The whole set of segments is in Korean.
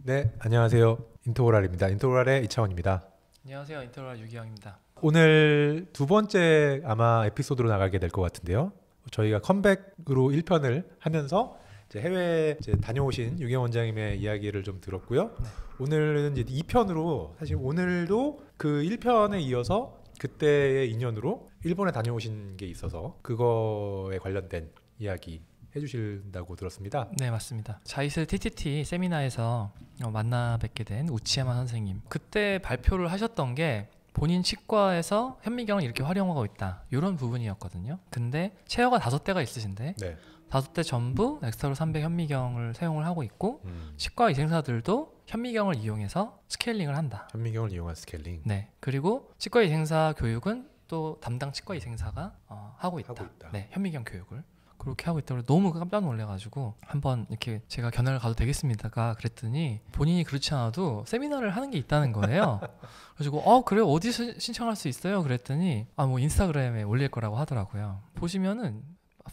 네, 안녕하세요. 인터오랄입니다. 인터오랄의 이창원입니다. 안녕하세요. 인터널 유기영입니다. 오늘 두 번째 아마 에피소드로 나가게 될 것 같은데요. 저희가 컴백으로 1편을 하면서 이제 해외 다녀오신 유경 원장님의 이야기를 좀 들었고요. 네. 오늘은 이제 2편으로 사실 오늘도 그 1편에 이어서 그때의 인연으로 일본에 다녀오신 게 있어서 그거에 관련된 이야기 해주신다고 들었습니다. 네, 맞습니다. 자이스 TTT 세미나에서 만나 뵙게 된 우치야마 선생님. 그때 발표를 하셨던 게 본인 치과에서 현미경을 이렇게 활용하고 있다, 이런 부분이었거든요. 근데 체어가 5대가 있으신데 네. 5대 전부 엑스타로 300 현미경을 사용을 하고 있고 치과 위생사들도 현미경을 이용해서 스케일링을 한다. 현미경을 이용한 스케일링. 네. 그리고 치과 위생사 교육은 또 담당 치과 위생사가 하고 있다. 네, 현미경 교육을 그렇게 하고 있다고 너무 깜짝 놀래가지고 한번 이렇게 제가 견학을 가도 되겠습니다가 그랬더니 본인이 그렇지 않아도 세미나를 하는 게 있다는 거예요. 그래가지고 그래요? 어디서 신청할 수 있어요? 그랬더니 뭐 인스타그램에 올릴 거라고 하더라고요. 보시면은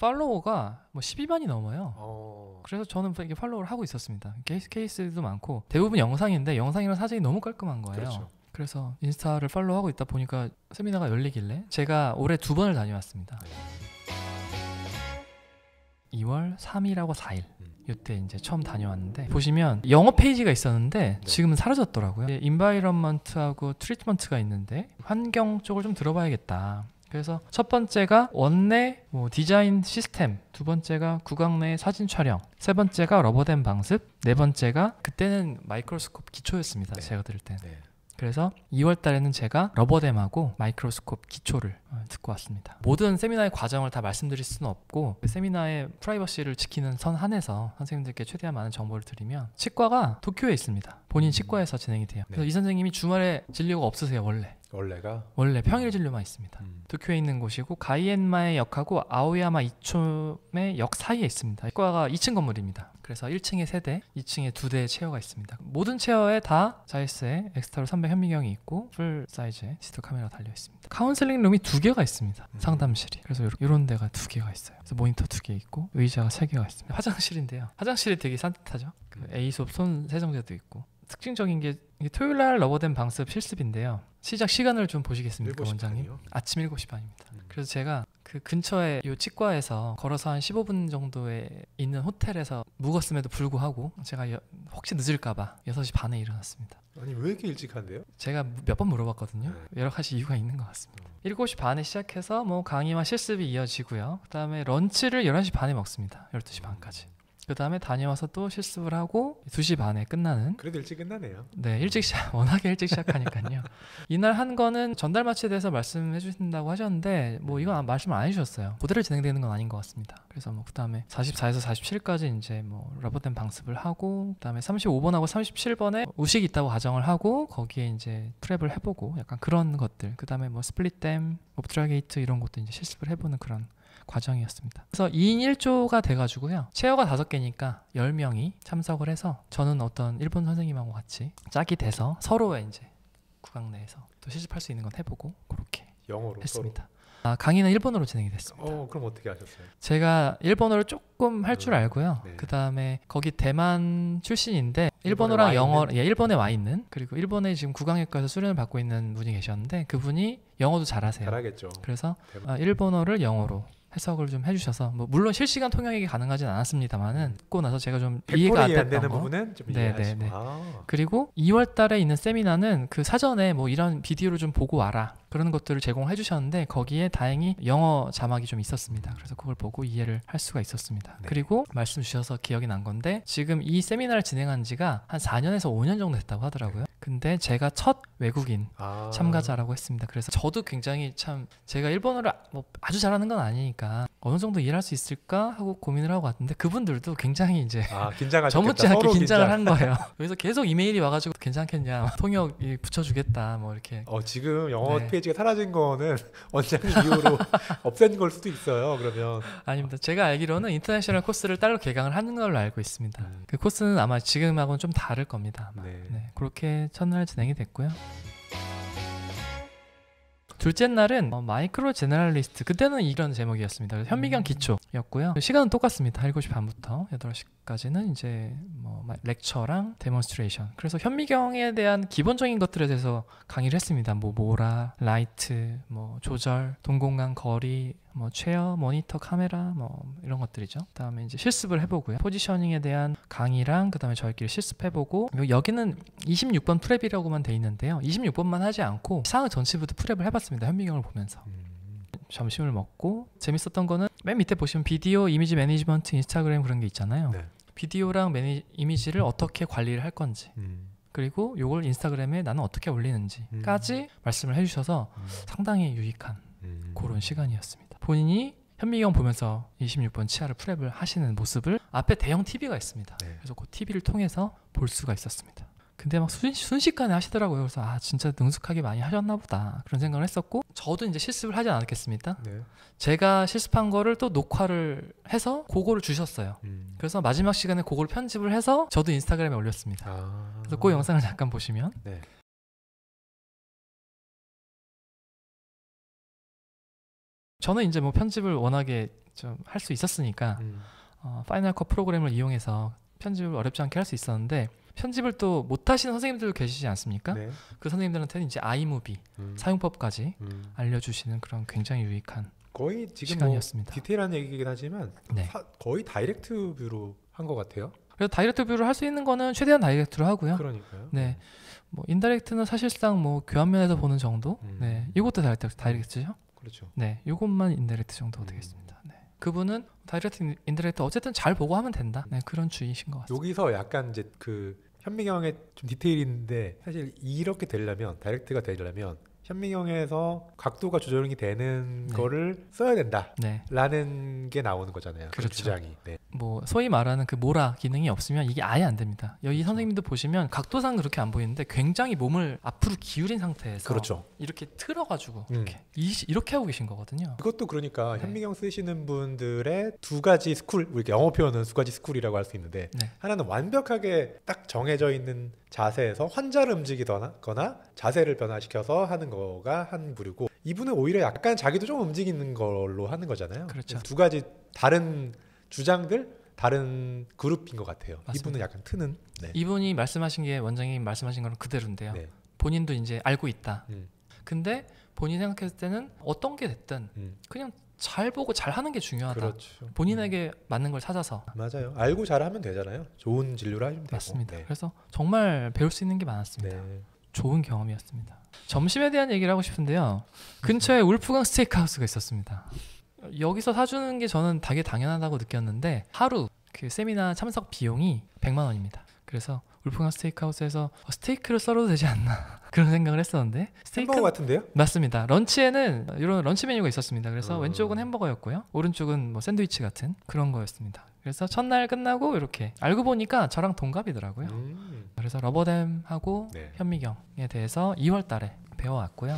팔로워가 뭐 12만이 넘어요. 그래서 저는 이렇게 팔로우를 하고 있었습니다. 케이스도 많고 대부분 영상인데 영상이랑 사진이 너무 깔끔한 거예요. 그렇죠. 그래서 인스타를 팔로우하고 있다 보니까 세미나가 열리길래 제가 올해 2번을 다녀왔습니다. 2월 3일하고 4일 이때 이제 처음 다녀왔는데 보시면 영어 페이지가 있었는데 지금은 사라졌더라고요. 인바이런먼트하고 트리트먼트가 있는데 환경 쪽을 좀 들어봐야겠다. 그래서 첫 번째가 원내 디자인 시스템, 두 번째가 구강 내 사진 촬영, 세 번째가 러버댐 방습, 네 번째가 그때는 마이크로스코프 기초였습니다. 제가 들을 때는. 그래서 2월 달에는 제가 러버댐하고 마이크로스코프 기초를 듣고 왔습니다. 모든 세미나의 과정을 다 말씀드릴 수는 없고 그 세미나의 프라이버시를 지키는 선 한에서 선생님들께 최대한 많은 정보를 드리면 치과가 도쿄에 있습니다. 본인 치과에서 진행이 돼요. 그래서 이 선생님이 주말에 진료가 없으세요. 원래 평일 진료만 있습니다. 도쿄에 있는 곳이고 가이엔마의 역하고 아오야마 이초의 역 사이에 있습니다. 치과가 2층 건물입니다. 그래서 1층에 3대, 2층에 2대의 체어가 있습니다. 모든 체어에 다 자이스의 엑스타로 300 현미경이 있고 풀 사이즈의 디지털 카메라가 달려 있습니다. 카운슬링 룸이 2개가 있습니다. 상담실이. 그래서 이런 데가 2개가 있어요. 그래서 모니터 2개 있고 의자가 3개가 있습니다. 화장실인데요. 화장실이 되게 산뜻하죠. 에이솝 손 세정제도 있고. 특징적인 게 토요일날 러버댐 방습 실습인데요. 시작 시간을 좀 보시겠습니까, 원장님? 아침 7시 반입니다. 그래서 제가 그 근처에 이 치과에서 걸어서 한 15분 정도에 있는 호텔에서 묵었음에도 불구하고 제가 혹시 늦을까봐 6시 반에 일어났습니다. 아니 왜 이렇게 일찍 한대요? 제가 몇 번 물어봤거든요. 여러 가지 이유가 있는 것 같습니다. 7시 반에 시작해서 강의와 실습이 이어지고요. 그 다음에 런치를 11시 반에 먹습니다. 12시 반까지. 그 다음에 다녀와서 또 실습을 하고 2시 반에 끝나는. 그래도 일찍 끝나네요. 네, 워낙에 일찍 시작하니까요. 이날 한 거는 전달 마취에 대해서 말씀해 주신다고 하셨는데 이건 말씀을 안 해주셨어요. 그대로 진행되는 건 아닌 것 같습니다. 그래서 그 다음에 44에서 47까지 이제 러버댐 방습을 하고 그 다음에 35번하고 37번에 우식이 있다고 가정을 하고 거기에 이제 프랩을 해보고 약간 그런 것들. 그 다음에 스플릿댐, 옵트라게이트 이런 것도 이제 실습을 해보는 그런 과정이었습니다. 그래서 2인 1조가 돼가지고요. 체어가 5개니까 10명이 참석을 해서 저는 어떤 일본 선생님하고 같이 짝이 돼서 서로의 이제 구강 내에서 또 실습할 수 있는 건 해보고 그렇게 영어로 했습니다. 강의는 일본어로 진행이 됐습니다. 그럼 어떻게 하셨어요? 제가 일본어를 조금 할 줄 알고요. 그 다음에 거기 대만 출신인데 일본어랑 영어, 일본에 와 있는, 그리고 일본에 지금 구강외과에서 수련을 받고 있는 분이 계셨는데 그분이 영어도 잘하세요. 잘하겠죠. 그래서 일본어를 영어로 해석을 좀 해주셔서 물론 실시간 통역이 가능하진 않았습니다만은 듣고 나서 제가 좀 이해가 안 됐던 거. 부분은 좀 이해하시고. 그리고 2월 달에 있는 세미나는 그 사전에 이런 비디오를 좀 보고 와라 그런 것들을 제공해 주셨는데 거기에 다행히 영어 자막이 좀 있었습니다. 그래서 그걸 보고 이해를 할 수가 있었습니다. 그리고 말씀 주셔서 기억이 난 건데 지금 이 세미나를 진행한 지가 한 4년에서 5년 정도 됐다고 하더라고요. 근데 제가 첫 외국인 참가자라고 했습니다. 그래서 저도 굉장히 참 제가 일본어를 아주 잘하는 건 아니니까 어느 정도 이해할 수 있을까 하고 고민을 하고 왔는데 그분들도 굉장히 이제 저묻지 않게 긴장을 한 거예요. 그래서 계속 이메일이 와가지고 괜찮겠냐, 통역 붙여주겠다 이렇게. 지금 영어 페이지가 사라진 거는 원장님 이후로 없앤 걸 수도 있어요. 그러면 아닙니다. 제가 알기로는 인터내셔널 코스를 따로 개강을 하는 걸로 알고 있습니다. 그 코스는 아마 지금하고는 좀 다를 겁니다. 아마. 그렇게 첫날 진행이 됐고요. 둘째 날은 마이크로 제너럴리스트, 그때는 이런 제목이었습니다. 현미경 기초였고요. 시간은 똑같습니다. 7시 반부터 8시 까지는 이제 뭐 렉처랑 데몬스트레이션. 그래서 현미경에 대한 기본적인 것들에 대해서 강의를 했습니다. 뭐 모라, 라이트, 뭐 조절, 동공간 거리, 뭐 체어, 모니터, 카메라 뭐 이런 것들이죠. 그다음에 이제 실습을 해보고요. 포지셔닝에 대한 강의랑 그다음에 저희끼리 실습해보고 여기는 26번 프랩이라고만 돼 있는데요. 26번만 하지 않고 사항 전체부터 프랩을 해봤습니다. 현미경을 보면서. 점심을 먹고 재밌었던 거는 맨 밑에 보시면 비디오, 이미지 매니지먼트, 인스타그램 그런 게 있잖아요. 네. 비디오랑 이미지를 어떻게 관리를 할 건지 그리고 요걸 인스타그램에 나는 어떻게 올리는지까지 말씀을 해주셔서 상당히 유익한 그런 시간이었습니다. 본인이 현미경 보면서 26번 치아를 프랩을 하시는 모습을 앞에 대형 TV가 있습니다. 네. 그래서 그 TV를 통해서 볼 수가 있었습니다. 근데 막 순식간에 하시더라고요. 그래서 아 진짜 능숙하게 많이 하셨나 보다 그런 생각을 했었고 저도 이제 실습을 하지 않았겠습니까? 네. 제가 실습한 거를 또 녹화를 해서 그거를 주셨어요. 그래서 마지막 시간에 그걸 편집을 해서 저도 인스타그램에 올렸습니다. 그래서 그 영상을 잠깐 보시면 네. 저는 이제 뭐 편집을 워낙에 좀 할 수 있었으니까 파이널 컷 프로그램을 이용해서 편집을 어렵지 않게 할 수 있었는데 편집을 또 못하시는 선생님들도 계시지 않습니까? 네. 그 선생님들한테는 이제 아이무비 사용법까지 알려주시는 그런 굉장히 유익한 거의 지금 시간이었습니다. 뭐 디테일한 얘기긴 하지만 네. 거의 다이렉트 뷰로 한 것 같아요. 그래서 다이렉트 뷰를 할 수 있는 거는 최대한 다이렉트로 하고요. 그러니까요. 네, 뭐 인다이렉트는 사실상 뭐 교환면에서 보는 정도. 네, 이것도 다이렉트죠. 그렇죠. 네, 이것만 인다이렉트 정도가 되겠습니다. 네. 그분은 다이렉트, 인다이렉트 어쨌든 잘 보고 하면 된다. 네, 그런 주의신 것 같습니다. 여기서 약간 이제 그 현미경의 좀 디테일인데 사실 이렇게 되려면 다이렉트가 되려면 현미경에서 각도가 조절이 되는 네. 거를 써야 된다라는 네. 게 나오는 거잖아요. 그렇죠. 그 주장이. 네. 뭐 소위 말하는 그 모라 기능이 없으면 이게 아예 안 됩니다. 여기 그렇죠. 선생님도 보시면 각도상 그렇게 안 보이는데 굉장히 몸을 앞으로 기울인 상태에서 그렇죠. 이렇게 틀어가지고 이렇게 하고 계신 거거든요. 그것도 그러니까 네. 현미경 쓰시는 분들의 두 가지 스쿨, 우리 영어 표현은 두 가지 스쿨이라고 할 수 있는데 네. 하나는 완벽하게 딱 정해져 있는 자세에서 환자를 움직이거나 자세를 변화시켜서 하는 거가 한 부류고 이분은 오히려 약간 자기도 좀 움직이는 걸로 하는 거잖아요. 그렇죠. 두 가지 다른 주장들 다른 그룹인 것 같아요. 맞습니다. 이분은 약간 트는 네. 이분이 말씀하신 게 원장님 말씀하신 거는 그대로인데요. 네. 본인도 이제 알고 있다. 근데 본인이 생각했을 때는 어떤 게 됐든 그냥 잘 보고 잘 하는 게 중요하다. 그렇죠. 본인에게 맞는 걸 찾아서. 맞아요. 알고 잘하면 되잖아요. 좋은 진료를 하시면 되고. 맞습니다. 네. 그래서 정말 배울 수 있는 게 많았습니다. 네. 좋은 경험이었습니다. 점심에 대한 얘기를 하고 싶은데요. 근처에 울프강 스테이크하우스가 있었습니다. 여기서 사주는 게 저는 되게 당연하다고 느꼈는데 하루 그 세미나 참석 비용이 100만 원입니다. 그래서 울프강 스테이크하우스에서 스테이크를 썰어도 되지 않나 그런 생각을 했었는데 햄버거 같은데요? 맞습니다. 런치에는 이런 런치 메뉴가 있었습니다. 그래서 왼쪽은 햄버거였고요. 오른쪽은 뭐 샌드위치 같은 그런 거였습니다. 그래서 첫날 끝나고 이렇게 알고 보니까 저랑 동갑이더라고요. 그래서 러버댐하고 네. 현미경에 대해서 2월 달에 배워왔고요.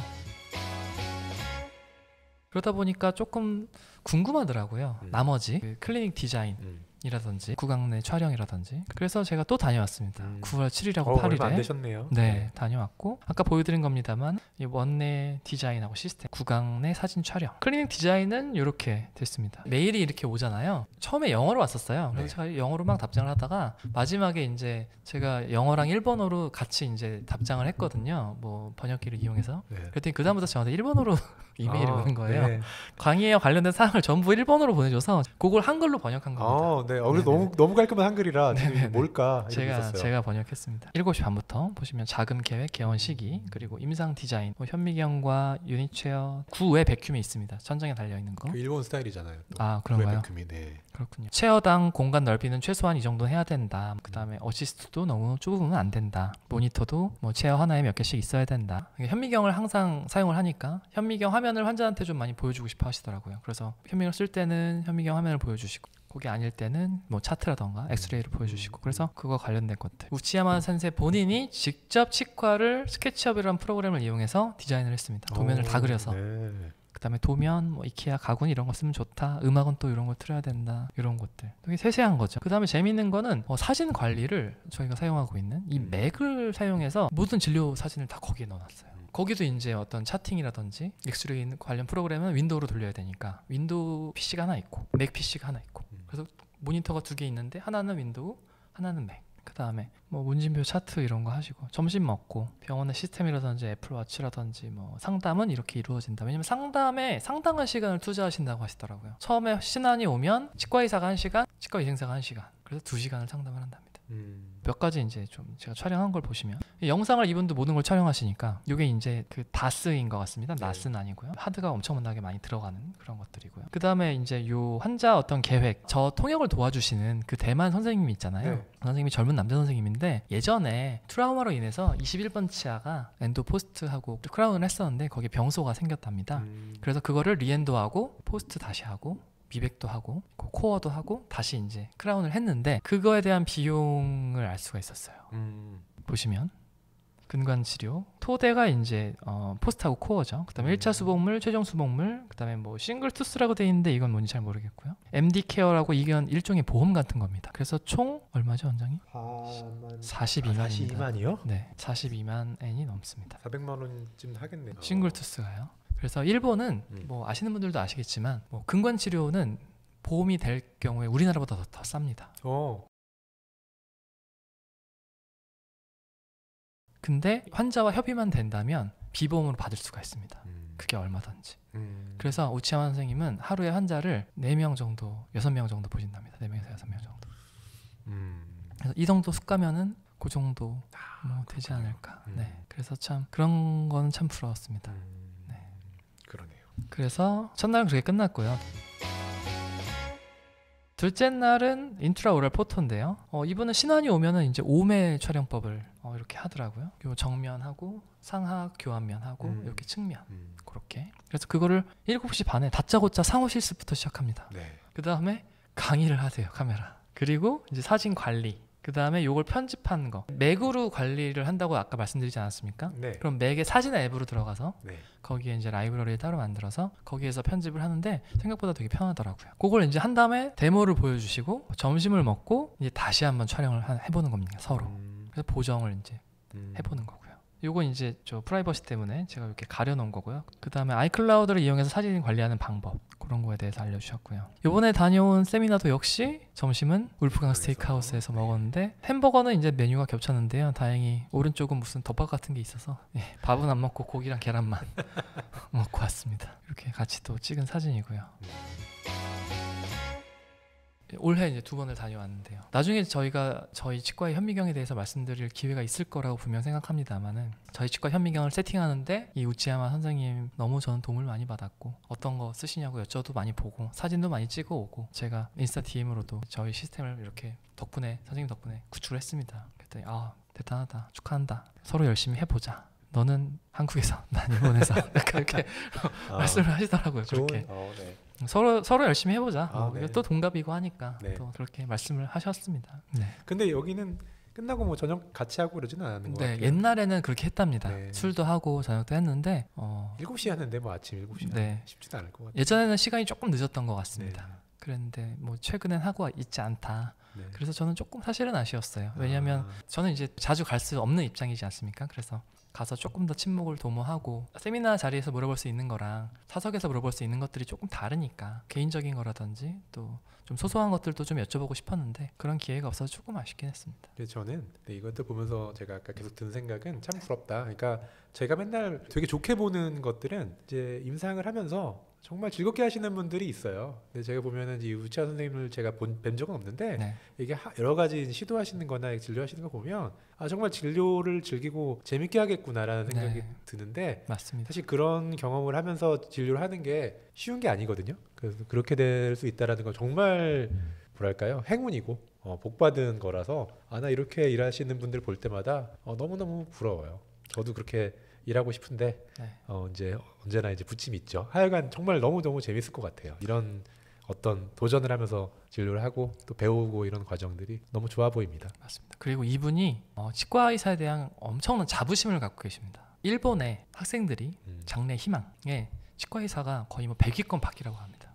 그러다 보니까 조금 궁금하더라고요. 나머지 그 클리닉 디자인이라든지 구강 내 촬영이라든지 그래서 제가 또 다녀왔습니다. 9월 7일하고 8일에 얼마 안 되셨네요. 네, 다녀왔고 아까 보여드린 겁니다만 이 원내 디자인하고 시스템, 구강 내 사진 촬영 클리닉 디자인은 이렇게 됐습니다. 메일이 이렇게 오잖아요. 처음에 영어로 왔었어요. 그래서 제가 영어로 막 답장을 하다가 마지막에 이제 제가 영어랑 일본어로 같이 이제 답장을 했거든요. 뭐 번역기를 이용해서. 그랬더니 그 다음부터 저한테 일본어로 이메일이 오는 거예요. 네. 강의에 관련된 사항을 전부 일본어로 보내줘서 그걸 한글로 번역한 겁니다. 네. 그래서 너무 깔끔한 한글이라 뭘까 제가 번역했습니다. 7시 반부터 보시면 자금 계획, 개원 시기, 그리고 임상 디자인, 뭐 현미경과 유니체어, 9회 백큐미 있습니다. 천장에 달려 있는 거. 그 일본 스타일이잖아요. 또. 아 그런가요? 백큐미, 네. 그렇군요. 체어당 공간 넓이는 최소한 이 정도 해야 된다. 그 다음에 어시스트도 너무 좁으면 안 된다. 모니터도 뭐 체어 하나에 몇 개씩 있어야 된다. 현미경을 항상 사용을 하니까 현미경 화면을 환자한테 좀 많이 보여주고 싶어 하시더라고요. 그래서 현미경 쓸 때는 현미경 화면을 보여주시고 그게 아닐 때는 뭐 차트라던가 엑스레이를 보여주시고 그래서 그거 관련된 것들. 우치야마 센세 본인이 직접 치과를 스케치업이라는 프로그램을 이용해서 디자인을 했습니다. 도면을 다 그려서. 네. 그 다음에 도면, 뭐 이케아 가군 이런 거 쓰면 좋다. 음악은 또 이런 걸 틀어야 된다. 이런 것들. 되게 세세한 거죠. 그 다음에 재미있는 거는 사진 관리를 저희가 사용하고 있는 이 맥을 사용해서 모든 진료 사진을 다 거기에 넣어놨어요. 거기도 이제 어떤 차팅이라든지 엑스레이 관련 프로그램은 윈도우로 돌려야 되니까 윈도우 PC가 하나 있고 맥 PC가 하나 있고 그래서 모니터가 2개 있는데 하나는 윈도우, 하나는 맥. 그 다음에 뭐 문진표 차트 이런 거 하시고 점심 먹고 병원의 시스템이라든지 애플워치라든지 뭐 상담은 이렇게 이루어진다. 왜냐면 상담에 상당한 시간을 투자하신다고 하시더라고요. 처음에 신안이 오면 치과 의사가 1시간, 치과 위생사가 1시간. 그래서 2시간을 상담을 한답니다. 몇 가지 이제 좀 제가 촬영한 걸 보시면 이 영상을 이분도 모든 걸 촬영하시니까 이게 이제 그 다스인 것 같습니다. 낫은 아니고요. 하드가 엄청나게 많이 들어가는 그런 것들이고요. 그 다음에 이제 요 환자 어떤 계획, 저 통역을 도와주시는 그 대만 선생님이 있잖아요. 그 선생님이 젊은 남자 선생님인데 예전에 트라우마로 인해서 21번 치아가 엔도 포스트하고 크라운을 했었는데 거기에 병소가 생겼답니다. 그래서 그거를 리엔도하고 포스트 다시 하고 미백도 하고 코어도 하고 다시 이제 크라운을 했는데 그거에 대한 비용을 알 수가 있었어요. 보시면 근관 치료 토대가 이제 포스트하고 코어죠. 그다음에 1차 수복물, 최종 수복물, 그다음에 뭐 싱글 투스라고 돼 있는데 이건 뭔지 잘 모르겠고요. MD 케어라고 이건 일종의 보험 같은 겁니다. 그래서 총 얼마죠, 원장님? 42만입니다. 42만이요? 네, 42만 엔이 넘습니다. 400만 원쯤 하겠네요. 싱글 투스가요. 그래서 일본은 뭐 아시는 분들도 아시겠지만 뭐 근관 치료는 보험이 될 경우에 우리나라보다 더 쌉니다. 근데 환자와 협의만 된다면 비보험으로 받을 수가 있습니다. 그게 얼마든지. 그래서 우치야마 선생님은 하루에 환자를 4명 정도, 6명 정도 보신답니다. 4명에서 6명 정도. 그래서 이 정도 숙가면은 그 정도 뭐 되지 않을까. 네. 그래서 참 그런 거는 참 부러웠습니다. 그러네요. 그래서 첫날은 그렇게 끝났고요. 둘째 날은 인트라오럴 포토인데요. 이분은 신안이 오면은 이제 5매 촬영법을 이렇게 하더라고요. 요 정면하고 상하 교환면하고 이렇게 측면 그렇게. 그래서 그거를 7시 반에 다짜고짜 상호 실습부터 시작합니다. 그 다음에 강의를 하세요, 카메라. 그리고 이제 사진 관리. 그 다음에 요걸 편집하는 거 맥으로 관리를 한다고 아까 말씀드리지 않았습니까? 그럼 맥의 사진 앱으로 들어가서 거기에 이제 라이브러리를 따로 만들어서 거기에서 편집을 하는데 생각보다 되게 편하더라고요. 그걸 이제 한 다음에 데모를 보여주시고 점심을 먹고 이제 다시 한번 촬영을 해보는 겁니다, 서로. 그래서 보정을 이제 해보는 거고요. 요건 이제 저 프라이버시 때문에 제가 이렇게 가려놓은 거고요. 그 다음에 아이클라우드를 이용해서 사진 관리하는 방법, 그런 거에 대해서 알려주셨고요. 요번에 다녀온 세미나도 역시 점심은 울프강 스테이크하우스에서 먹었는데 햄버거는 이제 메뉴가 겹쳤는데요. 다행히 오른쪽은 무슨 덮밥 같은 게 있어서 밥은 안 먹고 고기랑 계란만 먹고 왔습니다. 이렇게 같이 또 찍은 사진이고요. 올해 이제 2번을 다녀왔는데요. 나중에 저희가 저희 치과의 현미경에 대해서 말씀드릴 기회가 있을 거라고 분명 생각합니다만은 저희 치과 현미경을 세팅하는데 이 우치야마 선생님 너무 저는 도움을 많이 받았고 어떤 거 쓰시냐고 여쭤도 많이 보고 사진도 많이 찍어 오고 제가 인스타 DM으로도 저희 시스템을 이렇게 덕분에 선생님 덕분에 구축을 했습니다. 그랬더니 대단하다, 축하한다, 서로 열심히 해보자, 너는 한국에서 난 일본에서 약간 이렇게 말씀을 하시더라고요. 그렇게 서로 열심히 해보자. 또 동갑이고 하니까 또 그렇게 말씀을 하셨습니다. 근데 여기는 끝나고 뭐 저녁 같이 하고 그러지는 않았는 것 같아요. 옛날에는 그렇게 했답니다. 술도 하고 저녁도 했는데 7시에 하는데 뭐 아침 7시에 쉽지도 않을 것 같아요. 예전에는 시간이 조금 늦었던 것 같습니다. 그랬는데 뭐 최근엔 하고 있지 않다. 그래서 저는 조금 사실은 아쉬웠어요. 왜냐하면 저는 이제 자주 갈 수 없는 입장이지 않습니까? 그래서 가서 조금 더 친목을 도모하고 세미나 자리에서 물어볼 수 있는 거랑 사석에서 물어볼 수 있는 것들이 조금 다르니까 개인적인 거라든지 또 좀 소소한 것들도 좀 여쭤보고 싶었는데 그런 기회가 없어서 조금 아쉽긴 했습니다. 저는 이것도 보면서 제가 아까 계속 든 생각은 참 부럽다. 그러니까 제가 맨날 되게 좋게 보는 것들은 이제 임상을 하면서 정말 즐겁게 하시는 분들이 있어요. 근데 제가 보면은 이 우치야 선생님을 제가 뵌 적은 없는데 이게 여러 가지 시도하시는 거나 진료하시는 거 보면 정말 진료를 즐기고 재밌게 하겠구나라는 생각이 드는데 맞습니다. 사실 그런 경험을 하면서 진료를 하는 게 쉬운 게 아니거든요. 그래서 그렇게 될 수 있다라는 건 정말 뭐랄까요, 행운이고 복받은 거라서 나 이렇게 일하시는 분들 볼 때마다 너무너무 부러워요. 저도 그렇게 일하고 싶은데 이제 언제나 이제 부침이 있죠. 하여간 정말 너무너무 재밌을 것 같아요. 이런 어떤 도전을 하면서 진료를 하고 또 배우고 이런 과정들이 너무 좋아 보입니다. 맞습니다. 그리고 이분이 치과 의사에 대한 엄청난 자부심을 갖고 계십니다. 일본의 학생들이 장래 희망에 치과 의사가 거의 뭐 100위권 밖이라고 합니다.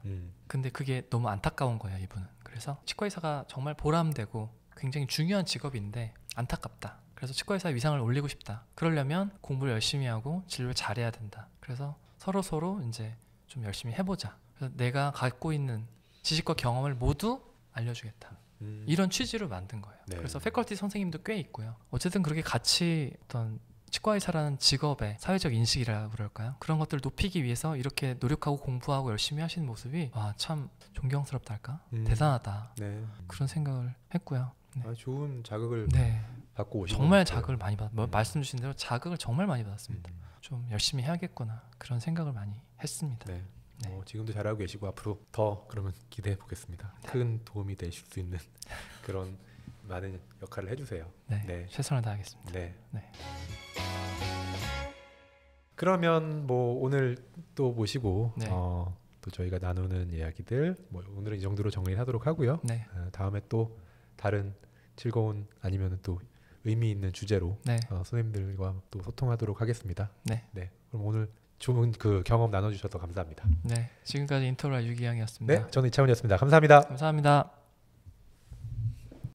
근데 그게 너무 안타까운 거예요, 이분은. 그래서 치과 의사가 정말 보람되고 굉장히 중요한 직업인데 안타깝다. 그래서 치과의사 위상을 올리고 싶다. 그러려면 공부를 열심히 하고 진료를 잘해야 된다. 그래서 서로 이제 좀 열심히 해보자. 그래서 내가 갖고 있는 지식과 경험을 모두 알려주겠다. 이런 취지로 만든 거예요. 네. 그래서 패컬티 선생님도 꽤 있고요. 어쨌든 그렇게 같이 어떤 치과 의사라는 직업의 사회적 인식이라고 그럴까요? 그런 것들을 높이기 위해서 이렇게 노력하고 공부하고 열심히 하시는 모습이 참 존경스럽다 할까? 대단하다. 네. 그런 생각을 했고요. 네. 좋은 자극을 네. 받고 오신 정말 것 같아요. 자극을 많이 말씀 주신 대로 자극을 정말 많이 받았습니다. 좀 열심히 해야겠구나 그런 생각을 많이 했습니다. 네. 네. 지금도 잘하고 계시고 앞으로 더 그러면 기대해 보겠습니다. 네. 큰 도움이 되실 수 있는 그런 많은 역할을 해주세요. 네. 네. 최선을 다하겠습니다. 네. 네. 그러면 오늘 또 모시고 네. 또 저희가 나누는 이야기들 오늘은 이 정도로 정리하도록 하고요. 네. 다음에 또 다른 즐거운 아니면 또 의미 있는 주제로 네. 선생님들과 또 소통하도록 하겠습니다. 네. 그럼 오늘 좋은 그 경험 나눠주셔서 감사합니다. 네. 지금까지 인터뷰 유기양이었습니다. 네, 저는 이차훈이었습니다. 감사합니다. 감사합니다.